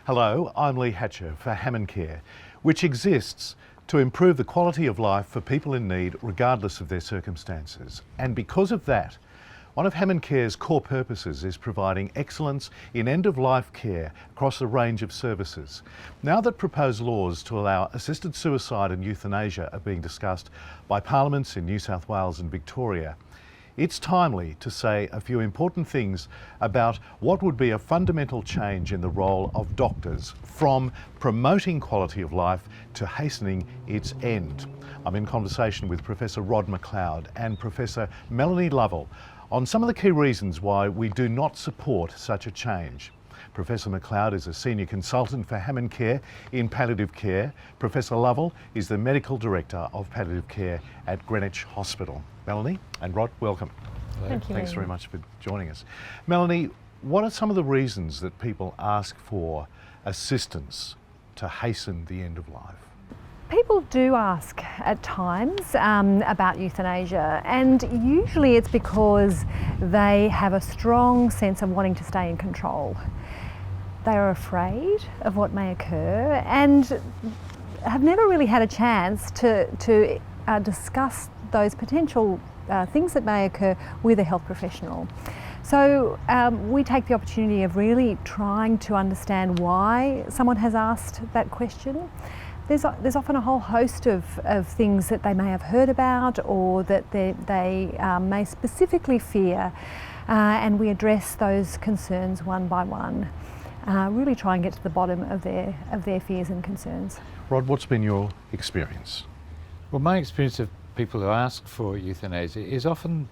Hello, I'm Lee Hatcher for HammondCare, which exists to improve the quality of life for people in need regardless of their circumstances. And because of that, one of HammondCare's core purposes is providing excellence in end-of-life care across a range of services. Now that proposed laws to allow assisted suicide and euthanasia are being discussed by parliaments in New South Wales and Victoria, it's timely to say a few important things about what would be a fundamental change in the role of doctors from promoting quality of life to hastening its end. I'm in conversation with Professor MacLeod and Professor Melanie Lovell on some of the key reasons why we do not support such a change. Professor MacLeod is a senior consultant for HammondCare in palliative care. Professor Lovell is the medical director of palliative care at Greenwich Hospital. Melanie and Rod, welcome. Thank you. Thanks very much for joining us. Melanie, what are some of the reasons that people ask for assistance to hasten the end of life? People do ask at times about euthanasia, and usually it's because they have a strong sense of wanting to stay in control. They are afraid of what may occur and have never really had a chance to discuss those potential things that may occur with a health professional. So we take the opportunity of really trying to understand why someone has asked that question. There's often a whole host of things that they may have heard about or that they may specifically fear, and we address those concerns one by one. Really try and get to the bottom of their fears and concerns. Rod, what's been your experience? Well, my experience of people who ask for euthanasia is often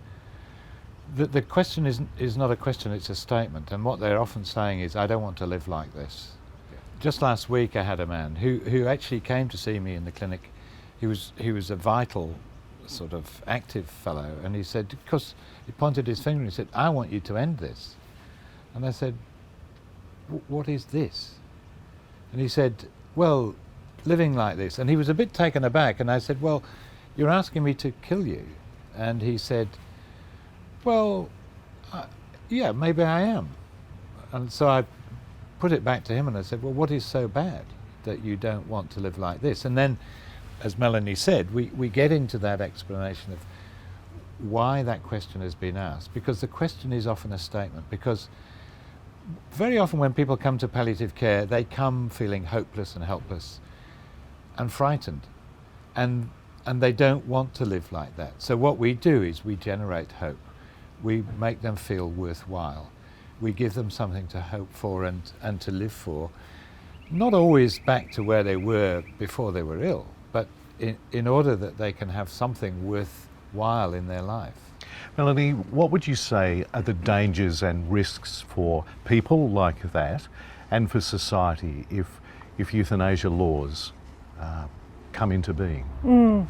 that the question is not a question, it's a statement, and what they're often saying is, I don't want to live like this. Just last week I had a man who actually came to see me in the clinic. He was a vital, sort of active fellow, and he said, because he pointed his finger and he said, I want you to end this. And I said, what is this? And he said, well, living like this. And he was a bit taken aback, and I said, well, you're asking me to kill you. And he said, well, yeah, maybe I am. And so I put it back to him and I said, well, what is so bad that you don't want to live like this? And then, as Melanie said, we get into that explanation of why that question has been asked, because the question is often a statement. Because very often when people come to palliative care, they come feeling hopeless and helpless and frightened, and they don't want to live like that. So what we do is we generate hope. We make them feel worthwhile. We give them something to hope for and to live for, not always back to where they were before they were ill, but in order that they can have something worthwhile in their life. Melanie, what would you say are the dangers and risks for people like that and for society if euthanasia laws come into being?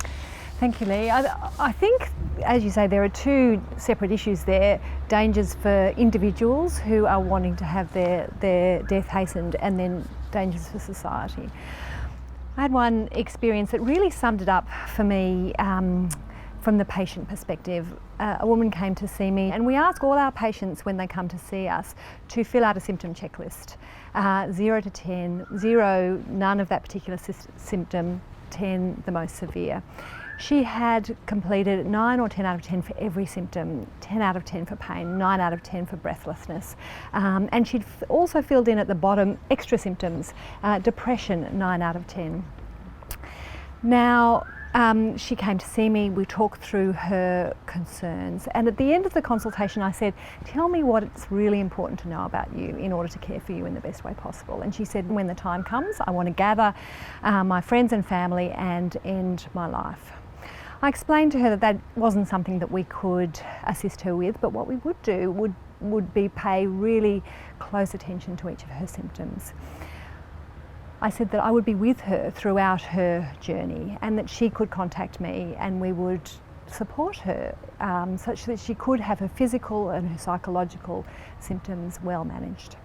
Thank you, Lee. I think, as you say, there are two separate issues there. Dangers for individuals who are wanting to have their death hastened, and then dangers for society. I had one experience that really summed it up for me from the patient perspective. A woman came to see me, and we ask all our patients when they come to see us to fill out a symptom checklist. 0 to 10, 0, none of that particular symptom, 10, the most severe. She had completed 9 or 10 out of 10 for every symptom, 10 out of 10 for pain, 9 out of 10 for breathlessness. And she'd also filled in at the bottom extra symptoms, depression, 9 out of 10. Now, she came to see me, we talked through her concerns, and at the end of the consultation I said, tell me what's really important to know about you in order to care for you in the best way possible. And she said, when the time comes, I want to gather my friends and family and end my life. I explained to her that that wasn't something that we could assist her with, but what we would do would be pay really close attention to each of her symptoms. I said that I would be with her throughout her journey and that she could contact me and we would support her such that she could have her physical and her psychological symptoms well managed.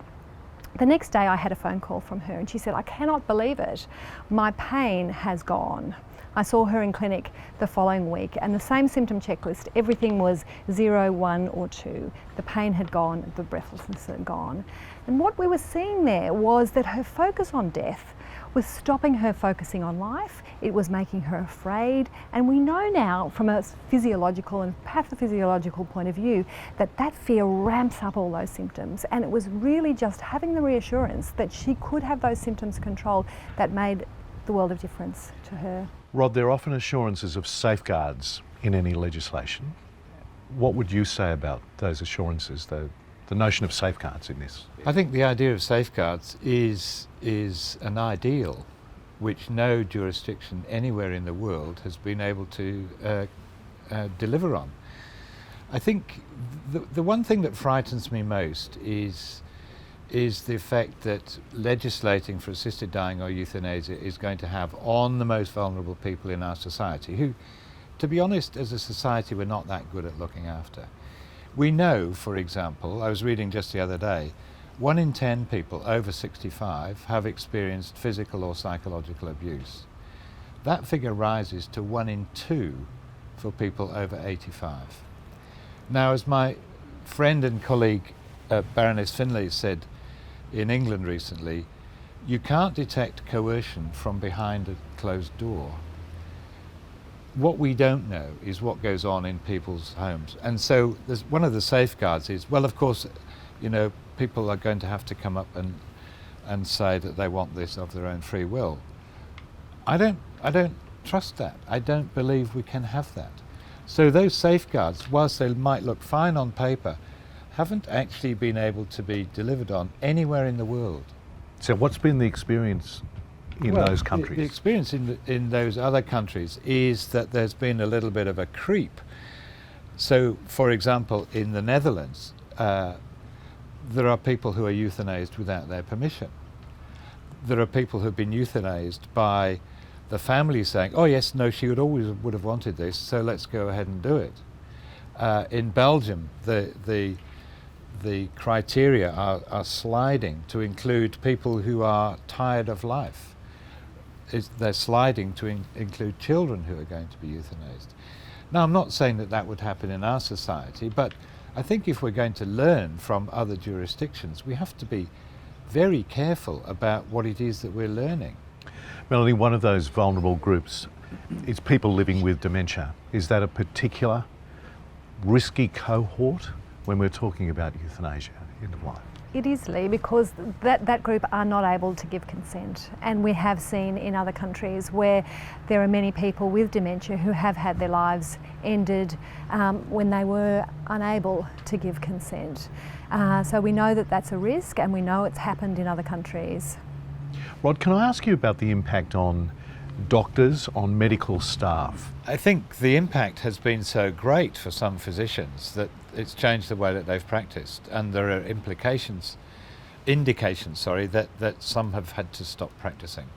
The next day I had a phone call from her and she said, "I cannot believe it. My pain has gone." I saw her in clinic the following week and the same symptom checklist, everything was 0, 1 or 2. The pain had gone, the breathlessness had gone. And what we were seeing there was that her focus on death was stopping her focusing on life. It was making her afraid. And we know now from a physiological and pathophysiological point of view that that fear ramps up all those symptoms. And it was really just having the reassurance that she could have those symptoms controlled that made the world of difference to her. Rod, there are often assurances of safeguards in any legislation. What would you say about those assurances, the notion of safeguards in this? I think the idea of safeguards is an ideal which no jurisdiction anywhere in the world has been able to deliver on. I think the one thing that frightens me most is the effect that legislating for assisted dying or euthanasia is going to have on the most vulnerable people in our society, who, to be honest, as a society, we're not that good at looking after. We know, for example, I was reading just the other day, 1 in 10 people over 65 have experienced physical or psychological abuse. That figure rises to 1 in 2 for people over 85. Now, as my friend and colleague Baroness Finlay said in England recently, you can't detect coercion from behind a closed door. What we don't know is what goes on in people's homes. And so one of the safeguards is, well, of course, you know, people are going to have to come up and say that they want this of their own free will. I don't trust that. I don't believe we can have that. So those safeguards, whilst they might look fine on paper, haven't actually been able to be delivered on anywhere in the world. So what's been the experience in those countries? The experience in those other countries is that there's been a little bit of a creep. So, for example, in the Netherlands, there are people who are euthanized without their permission. There are people who have been euthanized by the family saying, "Oh yes, no, she would have wanted this, so let's go ahead and do it." In Belgium, the criteria are sliding to include people who are tired of life. They're sliding to include children who are going to be euthanized. Now, I'm not saying that would happen in our society, but I think if we're going to learn from other jurisdictions, we have to be very careful about what it is that we're learning. Melanie, one of those vulnerable groups is people living with dementia. Is that a particular risky cohort when we're talking about euthanasia end of life? It is, Lee, because that group are not able to give consent, and we have seen in other countries where there are many people with dementia who have had their lives ended when they were unable to give consent. So we know that that's a risk, and we know it's happened in other countries. Rod, can I ask you about the impact on doctors, on medical staff? I think the impact has been so great for some physicians that it's changed the way that they've practiced, and there are indications, that some have had to stop practicing.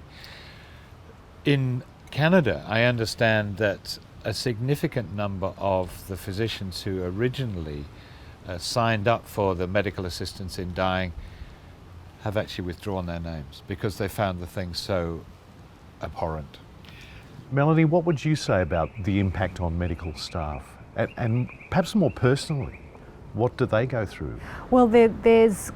In Canada, I understand that a significant number of the physicians who originally signed up for the medical assistance in dying have actually withdrawn their names because they found the thing so abhorrent. Melanie, what would you say about the impact on medical staff? And perhaps more personally, what do they go through? Well, there's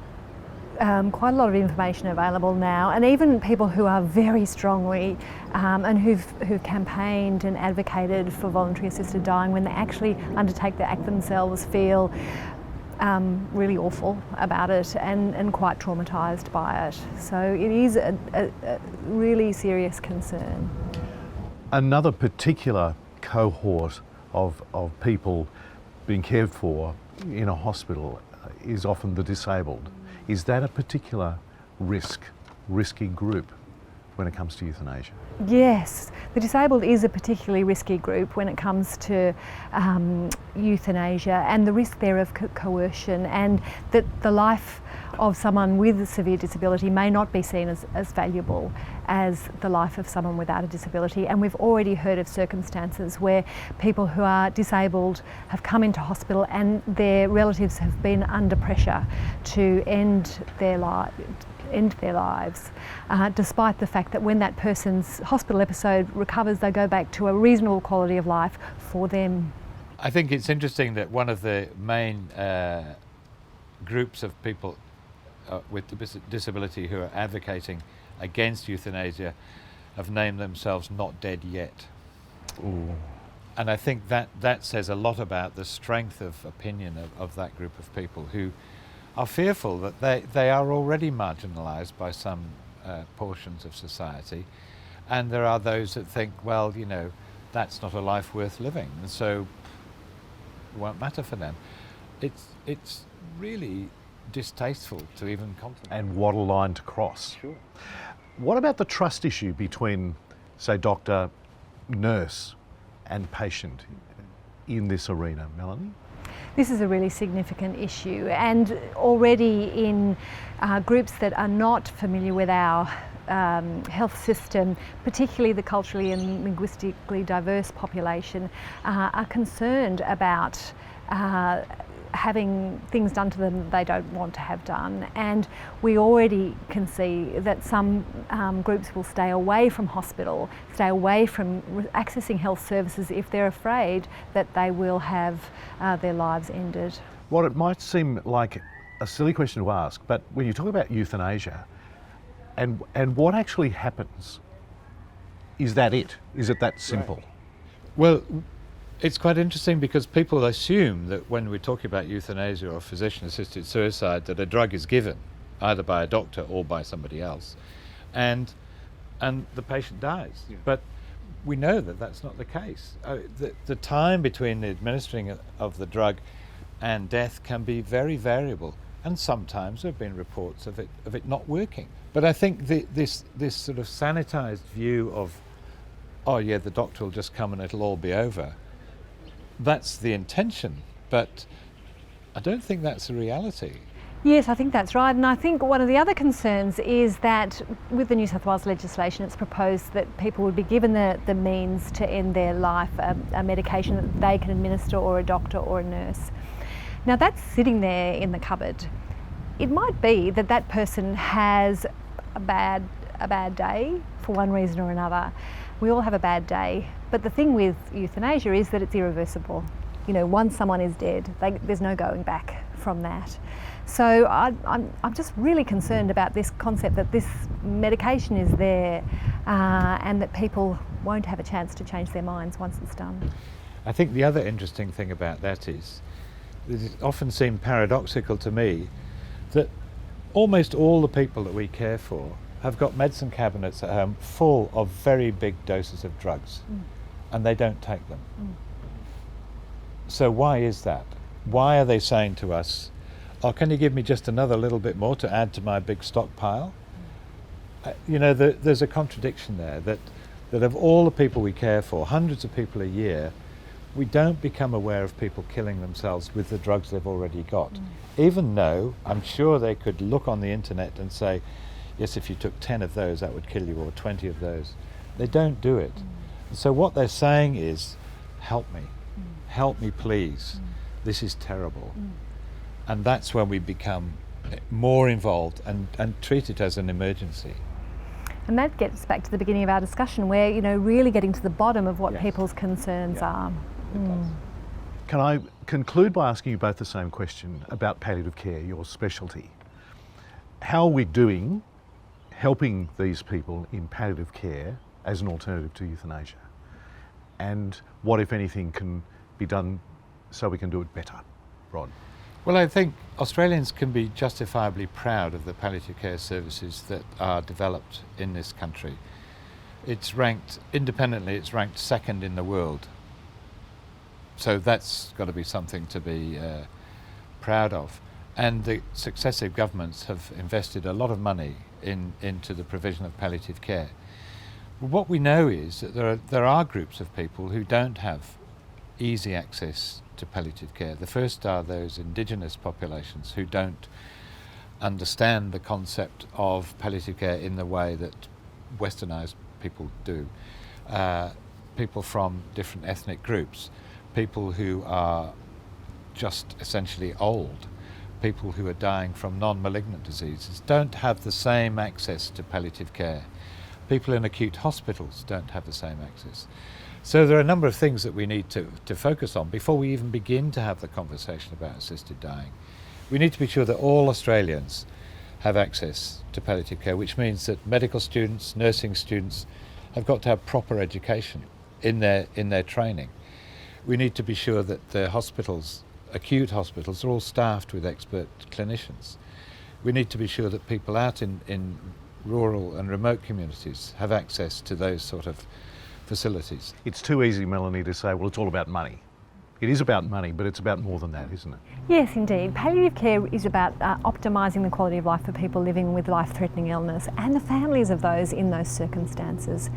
quite a lot of information available now, and even people who are very strongly and who've campaigned and advocated for voluntary assisted dying, when they actually undertake the act themselves, feel really awful about it and quite traumatised by it. So it is a really serious concern. Another particular cohort of people being cared for in a hospital is often the disabled. Is that a particular risky group when it comes to euthanasia? Yes, the disabled is a particularly risky group when it comes to euthanasia, and the risk there of coercion, and that the life of someone with a severe disability may not be seen as valuable as the life of someone without a disability. And we've already heard of circumstances where people who are disabled have come into hospital and their relatives have been under pressure to end their lives, despite the fact that when that person's hospital episode recovers, they go back to a reasonable quality of life for them. I think it's interesting that one of the main groups of people with disability who are advocating against euthanasia have named themselves Not Dead Yet. Ooh. And I think that says a lot about the strength of opinion of that group of people who are fearful that they are already marginalised by some portions of society, and there are those that think, well, you know, that's not a life worth living, and so it won't matter for them. It's really distasteful to even contemplate. And what a line to cross. Sure. What about the trust issue between, say, doctor, nurse and patient in this arena, Melanie? This is a really significant issue, and already in groups that are not familiar with our health system, particularly the culturally and linguistically diverse population, are concerned about having things done to them that they don't want to have done. And we already can see that some groups will stay away from hospital, stay away from accessing health services if they're afraid that they will have their lives ended. Well, it might seem like a silly question to ask, but when you talk about euthanasia and what actually happens, is that it? Is it that simple? Right. Well, it's quite interesting because people assume that when we're talking about euthanasia or physician-assisted suicide, that a drug is given either by a doctor or by somebody else, and the patient dies. Yeah. But we know that that's not the case. The time between the administering of the drug and death can be very variable, and sometimes there have been reports of it not working. But I think this sort of sanitized view of, oh yeah, the doctor will just come and it'll all be over, that's the intention, but I don't think that's the reality. Yes, I think that's right, and I think one of the other concerns is that with the New South Wales legislation, it's proposed that people would be given the means to end their life, a medication that they can administer, or a doctor or a nurse. Now that's sitting there in the cupboard. It might be that that person has a bad day for one reason or another. We all have a bad day, but the thing with euthanasia is that it's irreversible. You know, once someone is dead, there's no going back from that. So I'm just really concerned about this concept that this medication is there and that people won't have a chance to change their minds once it's done. I think the other interesting thing about that is that it often seemed paradoxical to me that almost all the people that we care for have got medicine cabinets at home full of very big doses of drugs, and they don't take them. So why is that? Why are they saying to us, oh, can you give me just another little bit more to add to my big stockpile? You know, there's a contradiction there, that of all the people we care for, hundreds of people a year, we don't become aware of people killing themselves with the drugs they've already got. Even though I'm sure they could look on the internet and say, yes, if you took 10 of those, that would kill you, or 20 of those. They don't do it. So what they're saying is, help me please, this is terrible. And that's when we become more involved and treat it as an emergency. And that gets back to the beginning of our discussion, where, you know, really getting to the bottom of what Yes. people's concerns are. Can I conclude by asking you both the same question about palliative care, your specialty? How are we doing helping these people in palliative care as an alternative to euthanasia? And what, if anything, can be done so we can do it better? Rod? Well, I think Australians can be justifiably proud of the palliative care services that are developed in this country. It's ranked, independently, it's ranked second in the world. So that's got to be something to be proud of. And the successive governments have invested a lot of money into the provision of palliative care. What we know is that there are groups of people who don't have easy access to palliative care. The first are those indigenous populations who don't understand the concept of palliative care in the way that westernised people do. People from different ethnic groups, people who are just essentially old, people who are dying from non-malignant diseases don't have the same access to palliative care. People in acute hospitals don't have the same access. So there are a number of things that we need to focus on before we even begin to have the conversation about assisted dying. We need to be sure that all Australians have access to palliative care, which means that medical students, nursing students have got to have proper education in their training. We need to be sure that the hospitals, acute hospitals, are all staffed with expert clinicians. We need to be sure that people out in rural and remote communities have access to those sort of facilities. It's too easy, Melanie, to say, well, it's all about money. It is about money, but it's about more than that, isn't it? Yes, indeed. Palliative care is about optimising the quality of life for people living with life-threatening illness and the families of those in those circumstances.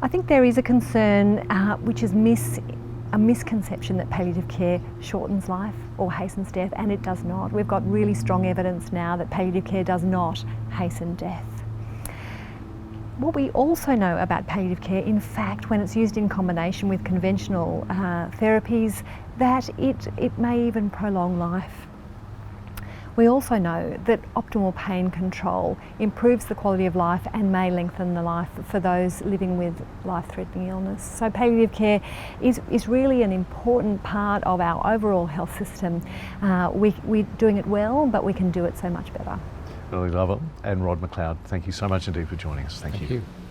I think there is a concern, which is a misconception that palliative care shortens life or hastens death, and it does not. We've got really strong evidence now that palliative care does not hasten death. What we also know about palliative care, in fact, when it's used in combination with conventional therapies, that it may even prolong life. We also know that optimal pain control improves the quality of life and may lengthen the life for those living with life-threatening illness. So palliative care is really an important part of our overall health system. We're doing it well, but we can do it so much better. Melanie Lovell and Rod MacLeod, thank you so much indeed for joining us. Thank you. Thank you.